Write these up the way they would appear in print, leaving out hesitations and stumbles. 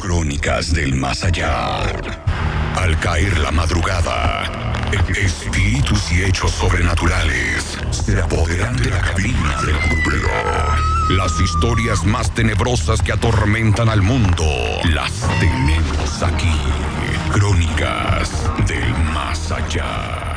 Crónicas del más allá. Al caer la madrugada, espíritus y hechos sobrenaturales se apoderan de la cabina del grupero. Las historias más tenebrosas que atormentan al mundo las tenemos aquí. Crónicas del más allá.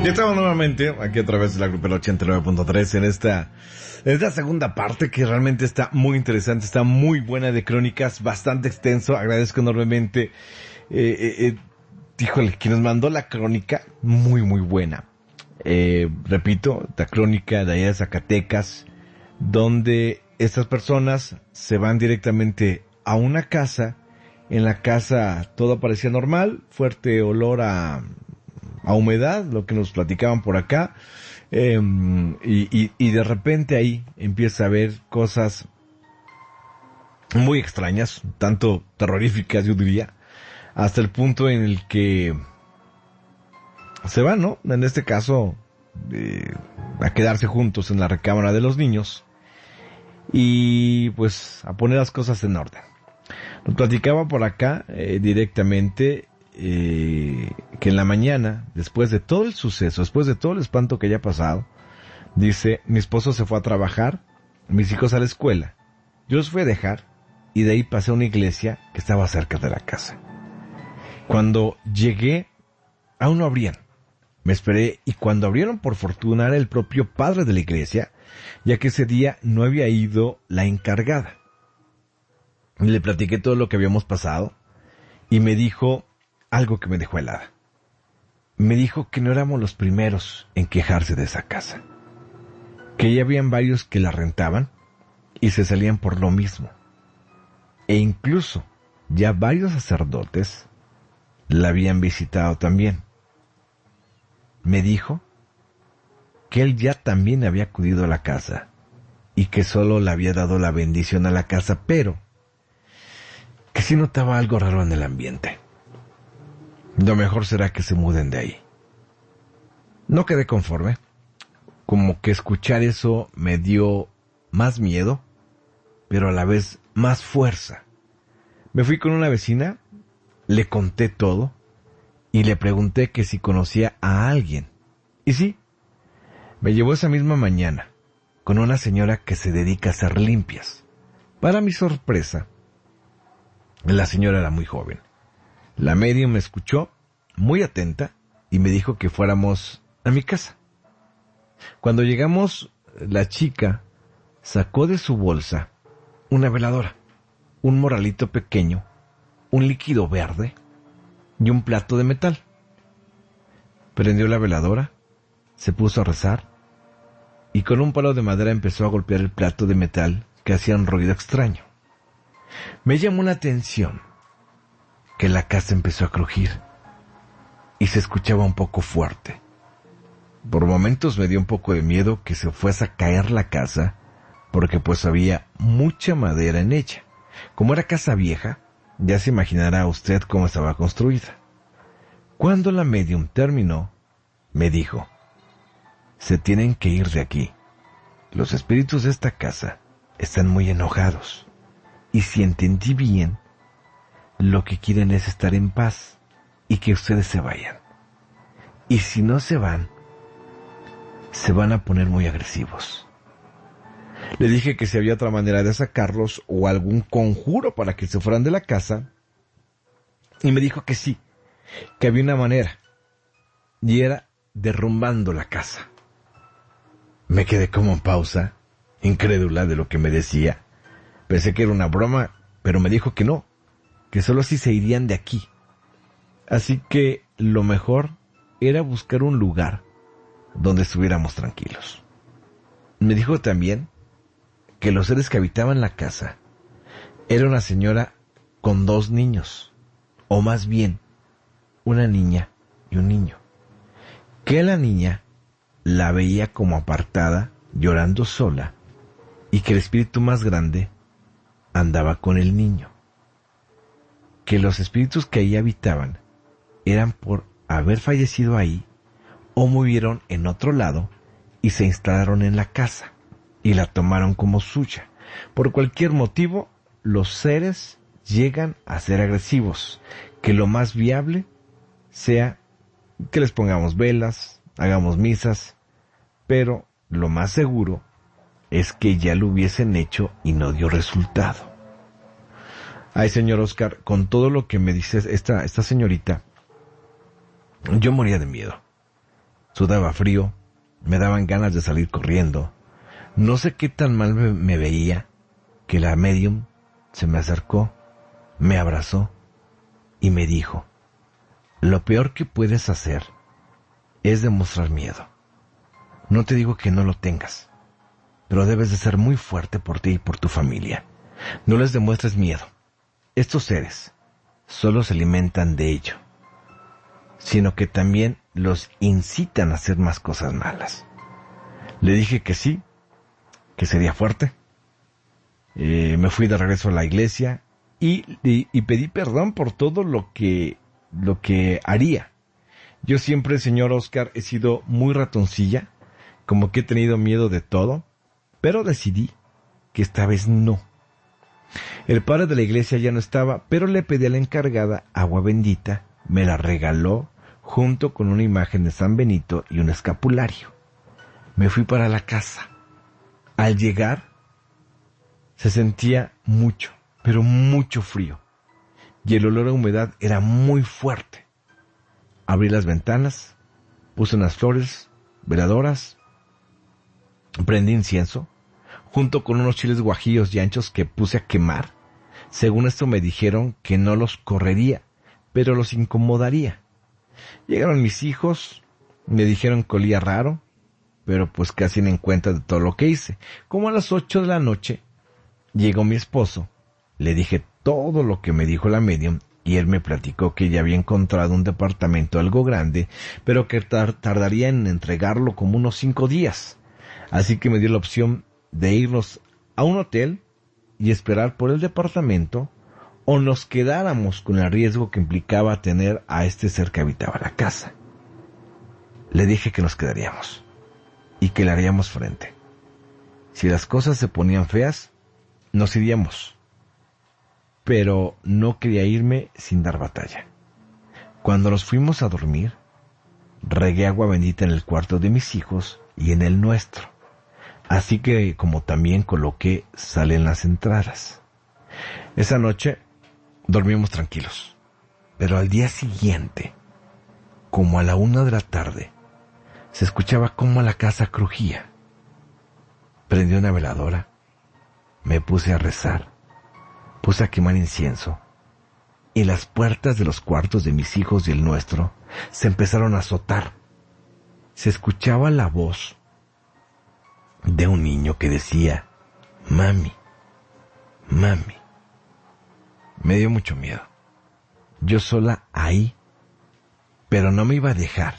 Estamos nuevamente aquí a través de la Grupera 89.3 en esta segunda parte que realmente está muy interesante, está muy buena de crónicas, bastante extenso. Agradezco enormemente, híjole, quien nos mandó la crónica, muy buena. Repito, la crónica de allá de Zacatecas, donde estas personas se van directamente a una casa. En la casa todo parecía normal, fuerte olor a humedad, lo que nos platicaban por acá, y de repente ahí empieza a haber cosas muy extrañas, tanto terroríficas yo diría, hasta el punto en el que se van, ¿no? En este caso, a quedarse juntos en la recámara de los niños y pues a poner las cosas en orden. Nos platicaba por acá directamente que en la mañana, después de todo el suceso, después de todo el espanto que haya pasado, dice, mi esposo se fue a trabajar, mis hijos a la escuela, yo los fui a dejar y de ahí pasé a una iglesia que estaba cerca de la casa. Cuando llegué, aún no abrían. Me esperé y cuando abrieron, por fortuna, era el propio padre de la iglesia, ya que ese día no había ido la encargada. Le platiqué todo lo que habíamos pasado y me dijo algo que me dejó helada. Me dijo que no éramos los primeros en quejarse de esa casa, que ya habían varios que la rentaban y se salían por lo mismo, e incluso ya varios sacerdotes la habían visitado también. Me dijo que él ya también había acudido a la casa y que solo le había dado la bendición a la casa, pero que sí notaba algo raro en el ambiente. Lo mejor será que se muden de ahí. No quedé conforme. Como que escuchar eso me dio más miedo, pero a la vez más fuerza. Me fui con una vecina, le conté todo y le pregunté que si conocía a alguien. Y sí, me llevó esa misma mañana con una señora que se dedica a hacer limpias. Para mi sorpresa, la señora era muy joven. La medium me escuchó muy atenta y me dijo que fuéramos a mi casa. Cuando llegamos, la chica sacó de su bolsa una veladora, un morralito pequeño, un líquido verde y un plato de metal. Prendió la veladora, se puso a rezar y con un palo de madera empezó a golpear el plato de metal que hacía un ruido extraño. Me llamó la atención que la casa empezó a crujir y se escuchaba un poco fuerte. Por momentos me dio un poco de miedo que se fuese a caer la casa, porque pues había mucha madera en ella. Como era casa vieja, ya se imaginará usted cómo estaba construida. Cuando la medium terminó, me dijo, se tienen que ir de aquí. Los espíritus de esta casa están muy enojados. Y si entendí bien, lo que quieren es estar en paz y que ustedes se vayan. Y si no se van a poner muy agresivos. Le dije que si había otra manera de sacarlos o algún conjuro para que se fueran de la casa. Y me dijo que sí, que había una manera. Y era derrumbando la casa. Me quedé como en pausa incrédula de lo que me decía. Pensé que era una broma, pero me dijo que no, que solo así se irían de aquí. Así que lo mejor era buscar un lugar donde estuviéramos tranquilos. Me dijo también que los seres que habitaban la casa era una señora con 2 niños, o más bien, una niña y un niño. Que la niña la veía como apartada, llorando sola, y que el espíritu más grande andaba con el niño. Que los espíritus que ahí habitaban eran por haber fallecido ahí o murieron en otro lado y se instalaron en la casa y la tomaron como suya. Por cualquier motivo, los seres llegan a ser agresivos, que lo más viable sea que les pongamos velas, hagamos misas, pero lo más seguro es que ya lo hubiesen hecho y no dio resultado. Ay, señor Oscar, con todo lo que me dice esta señorita, yo moría de miedo. Sudaba frío, me daban ganas de salir corriendo. No sé qué tan mal me veía, que la medium se me acercó, me abrazó y me dijo: lo peor que puedes hacer es demostrar miedo. No te digo que no lo tengas, pero debes de ser muy fuerte por ti y por tu familia. No les demuestres miedo. Estos seres solo se alimentan de ello, sino que también los incitan a hacer más cosas malas. Le dije que sí, que sería fuerte. Me fui de regreso a la iglesia y pedí perdón por todo lo que haría. Yo siempre, señor Oscar, he sido muy ratoncilla, como que he tenido miedo de todo, pero decidí que esta vez no. El padre de la iglesia ya no estaba, pero le pedí a la encargada agua bendita, me la regaló junto con una imagen de San Benito y un escapulario. Me fui para la casa. Al llegar, se sentía mucho, pero mucho frío, y el olor a humedad era muy fuerte. Abrí las ventanas, puse unas flores, veladoras, prendí incienso, junto con unos chiles guajillos y anchos que puse a quemar. Según esto me dijeron que no los correría, pero los incomodaría. Llegaron mis hijos, me dijeron que olía raro, pero pues casi en cuenta de todo lo que hice. Como a las 8 de la noche, llegó mi esposo, le dije todo lo que me dijo la medium, y él me platicó que ya había encontrado un departamento algo grande, pero que tardaría en entregarlo como unos 5 días. Así que me dio la opción de irnos a un hotel y esperar por el departamento, o nos quedáramos con el riesgo que implicaba tener a este ser que habitaba la casa. Le dije que nos quedaríamos y que le haríamos frente. Si las cosas se ponían feas, nos iríamos. Pero no quería irme sin dar batalla. Cuando nos fuimos a dormir, regué agua bendita en el cuarto de mis hijos y en el nuestro. Así que como también coloqué sal en las entradas. Esa noche dormimos tranquilos. Pero al día siguiente, como a la 1 de la tarde, se escuchaba cómo la casa crujía. Prendí una veladora, me puse a rezar, puse a quemar incienso, y las puertas de los cuartos de mis hijos y el nuestro se empezaron a azotar. Se escuchaba la voz de un niño que decía: mami, mami. Me dio mucho miedo. Yo sola ahí, pero no me iba a dejar.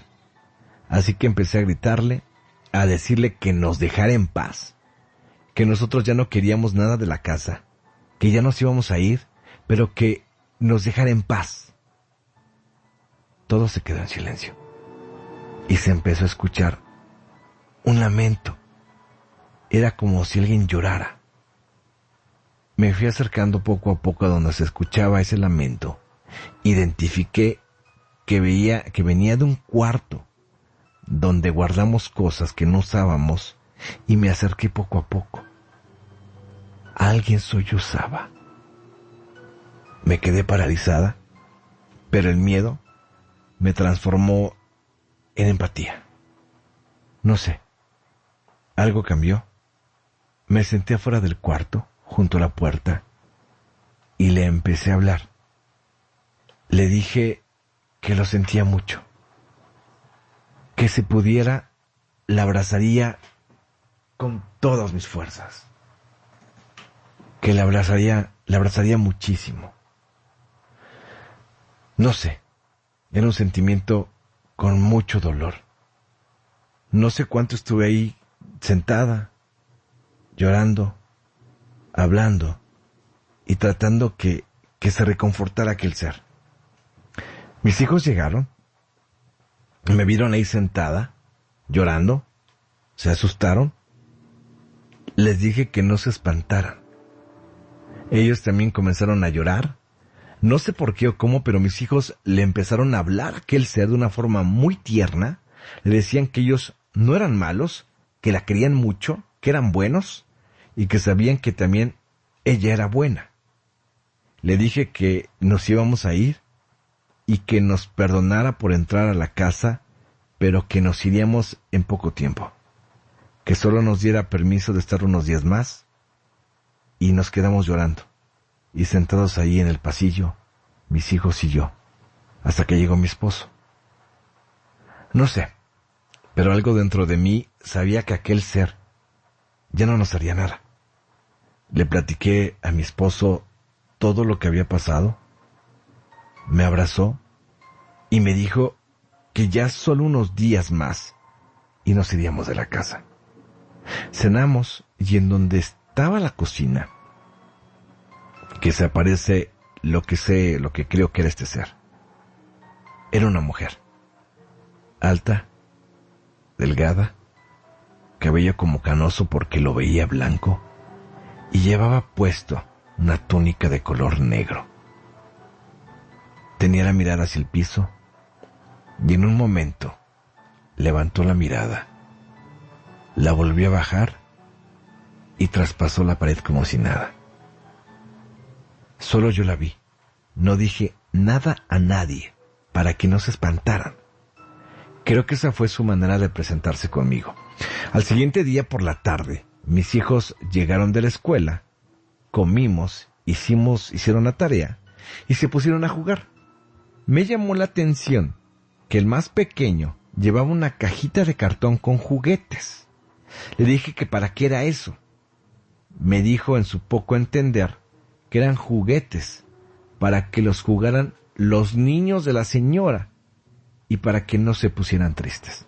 Así que empecé a gritarle, a decirle que nos dejara en paz, que nosotros ya no queríamos nada de la casa, que ya nos íbamos a ir, pero que nos dejara en paz. Todo se quedó en silencio y se empezó a escuchar un lamento. Era como si alguien llorara. Me fui acercando poco a poco a donde se escuchaba ese lamento. Identifiqué que venía de un cuarto donde guardamos cosas que no usábamos, y me acerqué poco a poco. Alguien sollozaba. Me quedé paralizada, pero el miedo me transformó en empatía. No sé, algo cambió. Me senté afuera del cuarto, junto a la puerta, y le empecé a hablar. Le dije que lo sentía mucho, que si pudiera, la abrazaría con todas mis fuerzas, que la abrazaría muchísimo. No sé, era un sentimiento con mucho dolor. No sé cuánto estuve ahí sentada, llorando, hablando y tratando que se reconfortara aquel ser. Mis hijos llegaron, me vieron ahí sentada, llorando, se asustaron. Les dije que no se espantaran. Ellos también comenzaron a llorar. No sé por qué o cómo, pero mis hijos le empezaron a hablar a aquel ser de una forma muy tierna. Le decían que ellos no eran malos, que la querían mucho, que eran buenos y que sabían que también ella era buena. Le dije que nos íbamos a ir y que nos perdonara por entrar a la casa, pero que nos iríamos en poco tiempo, que solo nos diera permiso de estar unos días más, y nos quedamos llorando y sentados ahí en el pasillo, mis hijos y yo, hasta que llegó mi esposo. No sé, pero algo dentro de mí sabía que aquel ser ya no nos haría nada. Le platiqué a mi esposo todo lo que había pasado. Me abrazó y me dijo que ya solo unos días más y nos iríamos de la casa. Cenamos y en donde estaba la cocina, que se aparece lo que creo que era este ser. Era una mujer, alta, delgada, cabello como canoso porque lo veía blanco, y llevaba puesto una túnica de color negro. Tenía la mirada hacia el piso, y en un momento levantó la mirada, la volvió a bajar y traspasó la pared como si nada. Solo yo la vi. No dije nada a nadie para que no se espantaran. Creo que esa fue su manera de presentarse conmigo. Al siguiente día por la tarde, mis hijos llegaron de la escuela, comimos, hicieron la tarea y se pusieron a jugar. Me llamó la atención que el más pequeño llevaba una cajita de cartón con juguetes. Le dije que para qué era eso. Me dijo en su poco entender que eran juguetes para que los jugaran los niños de la señora y para que no se pusieran tristes.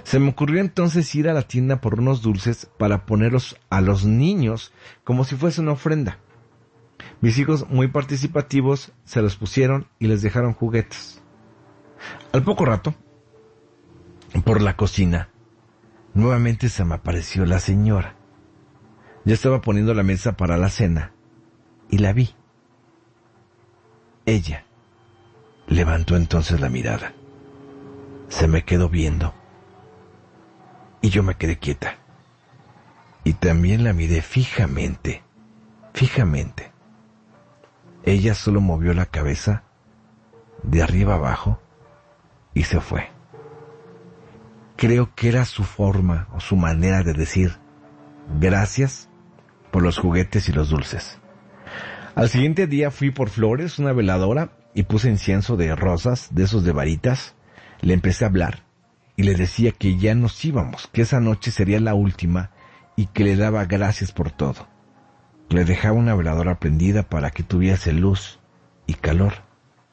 Se me ocurrió entonces ir a la tienda por unos dulces para ponerlos a los niños como si fuese una ofrenda. Mis hijos, muy participativos, se los pusieron y les dejaron juguetes. Al poco rato, por la cocina, nuevamente se me apareció la señora. Ya estaba poniendo la mesa para la cena y la vi. Ella levantó entonces la mirada. Se me quedó viendo y yo me quedé quieta. Y también la miré fijamente. Ella solo movió la cabeza de arriba abajo y se fue. Creo que era su forma o su manera de decir gracias por los juguetes y los dulces. Al siguiente día fui por flores, una veladora, y puse incienso de rosas, de esos de varitas. Le empecé a hablar y le decía que ya nos íbamos, que esa noche sería la última y que le daba gracias por todo. Le dejaba una veladora prendida para que tuviese luz y calor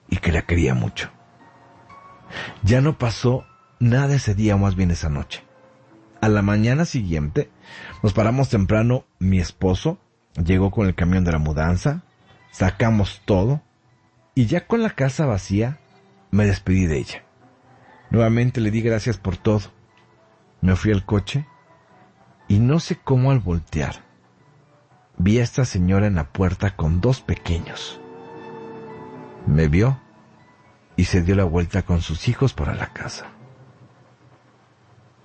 y que la quería mucho. Ya no pasó nada ese día, más bien esa noche. A la mañana siguiente nos paramos temprano. Mi esposo llegó con el camión de la mudanza, sacamos todo y ya con la casa vacía me despedí de ella. Nuevamente le di gracias por todo. Me fui al coche y no sé cómo al voltear vi a esta señora en la puerta con dos pequeños. Me vio y se dio la vuelta con sus hijos para la casa.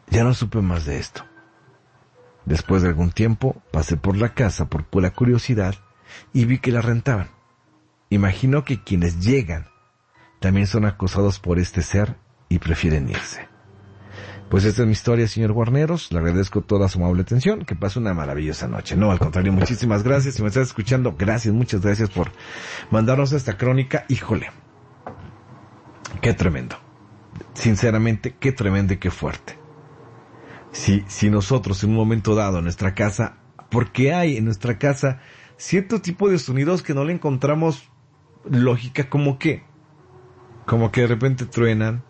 Ya no supe más de esto. Después de algún tiempo pasé por la casa por pura curiosidad y vi que la rentaban. Imagino que quienes llegan también son acosados por este ser y prefieren irse. Pues esta es mi historia, señor Guarneros. Le agradezco toda su amable atención. Que pase una maravillosa noche. No, al contrario, muchísimas gracias. Si me estás escuchando, gracias, muchas gracias por mandarnos esta crónica. Híjole, qué tremendo. Sinceramente, qué tremendo y qué fuerte. Si nosotros en un momento dado en nuestra casa, porque hay en nuestra casa cierto tipo de sonidos que no le encontramos lógica, como que de repente truenan,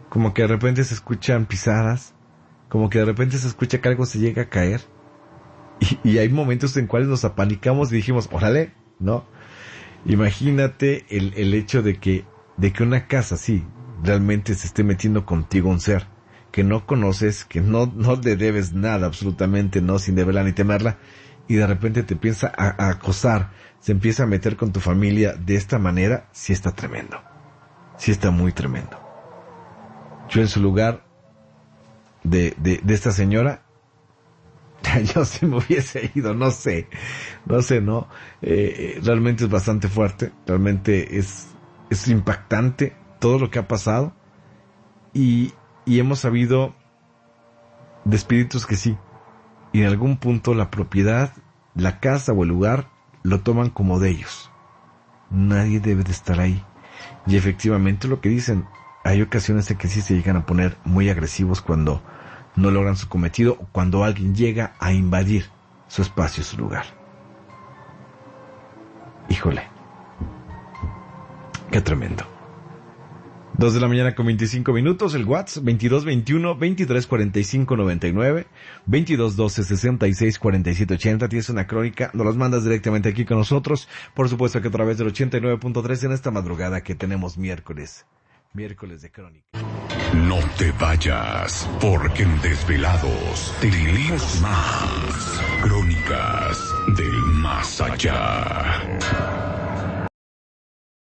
como que de repente se escuchan pisadas, como que de repente se escucha que algo se llega a caer, y hay momentos en cuales nos apanicamos y dijimos, órale, ¿no? Imagínate el hecho de que una casa así realmente se esté metiendo contigo un ser que no conoces, que no le debes nada absolutamente, no, sin deberla ni temerla, y de repente te empieza a acosar, se empieza a meter con tu familia de esta manera. Sí está tremendo, sí está muy tremendo. Yo en su lugar de esta señora, yo sí me hubiese ido, no sé, ¿no? Realmente es bastante fuerte, realmente es impactante todo lo que ha pasado, y hemos sabido de espíritus que sí, y en algún punto la propiedad, la casa o el lugar lo toman como de ellos. Nadie debe de estar ahí. Y efectivamente lo que dicen, hay ocasiones en que sí se llegan a poner muy agresivos cuando no logran su cometido, o cuando alguien llega a invadir su espacio, su lugar. Híjole, qué tremendo. 2 de la mañana con 25 minutos, el WhatsApp 2221-2345-99, 2212-664780, tienes una crónica, nos las mandas directamente aquí con nosotros, por supuesto que a través del 89.3 en esta madrugada que tenemos miércoles de crónica. No te vayas, porque en Desvelados tenemos más crónicas del más allá.